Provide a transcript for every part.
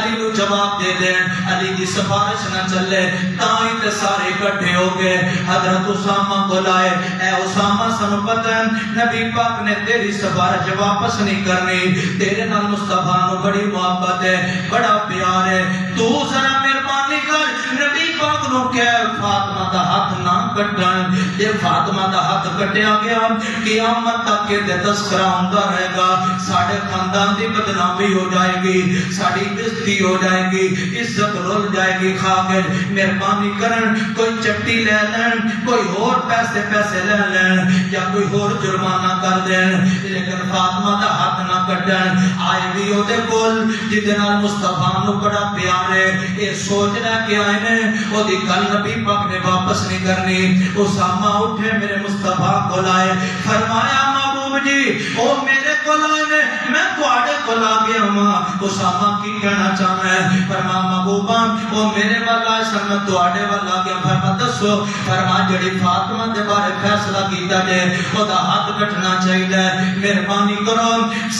علی نو جواب دے دین، علی دی سفارش نہ چلے، تائیں تے سارے اکٹھے ہو گئے حضرت اسامہ کو لائے۔ اے اسامہ سنو پتہ ہے نبی پاک نے تیری سفارش واپس نہیں کرنی، تیرے نال مصطفیٰ نو بڑی محبت ہے، بڑا پیار ہے، تو ذرا مہربانی کر نبی پاک نو کہہ فاطمہ دا ہاتھ نہ کٹن، جے فاطمہ دا ہاتھ کٹیا گیا قیامت تک کے تذکرہ ہوندا رہے گا، ساڈے خاندان دی بدنامی ہو جائے گی، ساڈی بےزتی ہو جائے گی، عزت رول جائے گی۔ کھا کے مہربانی کرن کوئی چٹی لے لین، کوئی اور پیسے لے لین یا کوئی اور جرمانہ کر دین، لیکن فاطمہ دا ہاتھ نہ کٹن۔ آئے بھی او دے کول جدے نال مصطفیٰ نو بڑا پیار ہے، اے سوچ لے کے آئے نے او دی گل نبی پاک نے واپس نہیں کرنی۔ اسامہ اٹھے میرے مصطفیٰ کو لائے، فرمایا محبوب جی او میرے کو لائے نے، میں تواڈے کو لا گیا ہاں۔ اسامہ کی کہنا چاہنا ہے؟ فرمایا محبوبہ او میرے والا ہے سن میں تواڈے والا گیا۔ فرمایا دسو؟ فرمایا جڑی فاطمہ دے بارے فیصلہ کیتا جے او دا ہاتھ کٹنا چاہیے، مہربانی کرو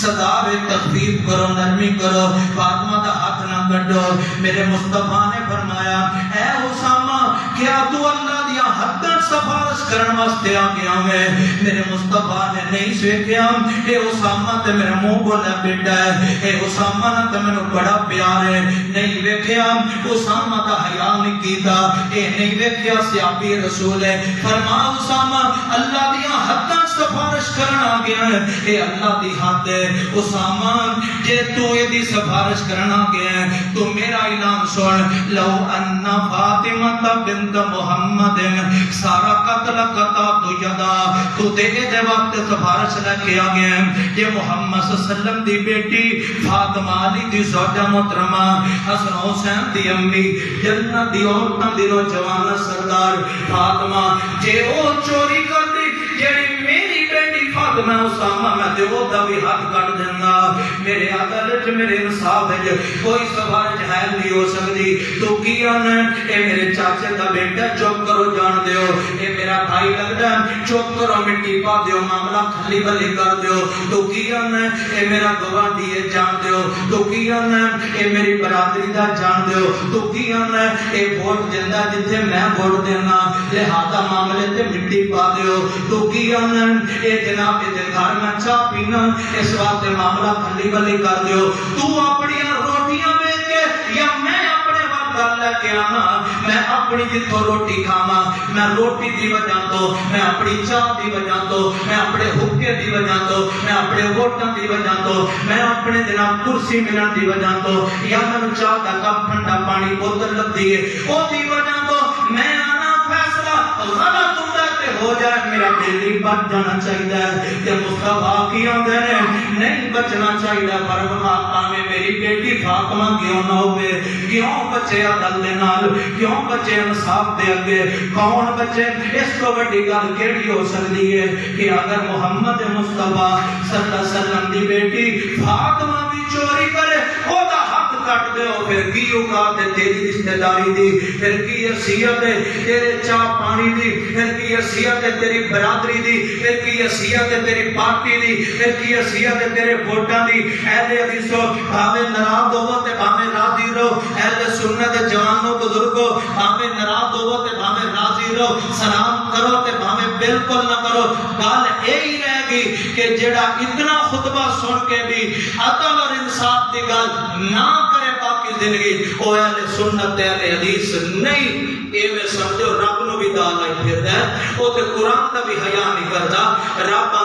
سزا وے تخفیف کرو، نرمی کرو، فاطمہ دا ہاتھ نہ کٹو۔ میرے مصطفیٰ نے فرمایا اے اسامہ کیا تو اللہ دیا حداں سفارش کرن واسطے آ گیا ہے؟ میرے مصطفیٰ نے نہیں سوچیا اے اسامہ تے میرا منہ بولا بیٹا ہے، اے اسامہ نہ تے مینوں بڑا پیار ہے، نہیں ویکھیا اسامہ دا حیا نہیں کیتا، اے نہیں ویکھیا صحابی رسول ہے۔ فرمایا اسامہ اللہ دیا حداں سفارش کرن آ گیا ہے، اے اللہ دی حد ہے۔ اسامہ جے تو اے دی سفارش کرن آ گیا ہے تو میرا اعلان سن، لو ان فاطمہ بنت محمد سارا قتل قطع تو یدا، تو دے وقت سفارش لے کے آ گیا ہے یہ محمد صلی اللہ علیہ وسلم دی بیٹی فاطمہ علی دی زوجہ محترمہ حسن حسین دی امی جنت دی عورتاں دی نوجوان سردار فاطمہ جے او چوری کر دی جیڑی میری بیٹی فاطمہ اسامہ میں تے او دا بھی ہاتھ کٹ دینا، میرے عدالت میرے انصاف ہے کوئی سفارش ہے نہیں ہو سکتی۔ تو کیا نے اے میرے چاچے دا بیٹا چپ کرو جان دیو، اے میرا بھائی لگدا چپ کرو مٹی پا دیو، معاملہ کھلی بلی کر دیو۔ تو کیا نے اے میرا گواہی ہے جان دیو، تو کیا نے اے میری برادری دا جان دیو، تو کیا نے اے ووٹ دیندا جتھے میں ووٹ دینا، لہذا معاملے تے مٹی پا دیو۔ تو کیا نے اے جناب دے گھر میں چاہ پینا اس واسطے معاملہ کھلی بلی کر دیو۔ تو اپنی روٹیاں بیچ کے یا میں اپنے وقت گل لے کے آنا، میں اپنی جتوں روٹی کھاواں، میں روٹی دی وجہ تو، میں اپنی چاہ دی وجہ تو، میں اپنے حقے دی وجہ تو، میں اپنے ووٹاں دی وجہ تو، میں اپنے جناب کرسی ملن دی وجہ تو، یا میں چاہ دا کپ ٹھنڈا پانی بوتل لگتی ہے او دی وجہ تو میں آنا فیصلہ غلط ہو جائے میرا دل بچ جانا چاہیے کہ مصطفیٰ کی آندے نہیں بچنا چاہیے۔ پر میں میری بیٹی فاطمہ کیوں نہ ہوئے، کیوں بچے عدل دے نال، کیوں بچے انصاف دے اگے، کون بچے؟ اس کو بڑی گل کیڑی ہو سکتی ہے کہ اگر محمد مصطفیٰ صلی اللہ علیہ وسلم دی بیٹی فاطمہ بھی چوری کرے او دا حق کٹ دے ہو، پھر کی اوقات ہے تیری رشتہ داری دی، پھر کی حیثیت ہے تیرے چاہ پانی دی، پھر کی حیثیت ہے تیری برادری دی، پھر کی حیثیت ہے تیری پارٹی دی، پھر کی حیثیت ہے تیرے ووٹاں دی۔ اہل حدیثو بھاوے ناراض ہوو تے بھاوے راضی رہو، اہل سنت جوانوں بزرگوں بھاوے ناراض ہوو تے بھاوے راضی رہو، سلام کرو تے بھاوے بالکل نہ کرو، گل یہی رہے گی کہ جڑا اتنا خطبہ سن کے بھی عدل اور انصاف دی گل نہ کرے باقی زندگی او اہل سنت اہل حدیث نہیں۔ ایویں سمجھو رب نو بھی دال لائی پھردا ہے، او تے قرآن دا بھی حیا نہیں کردا۔ رب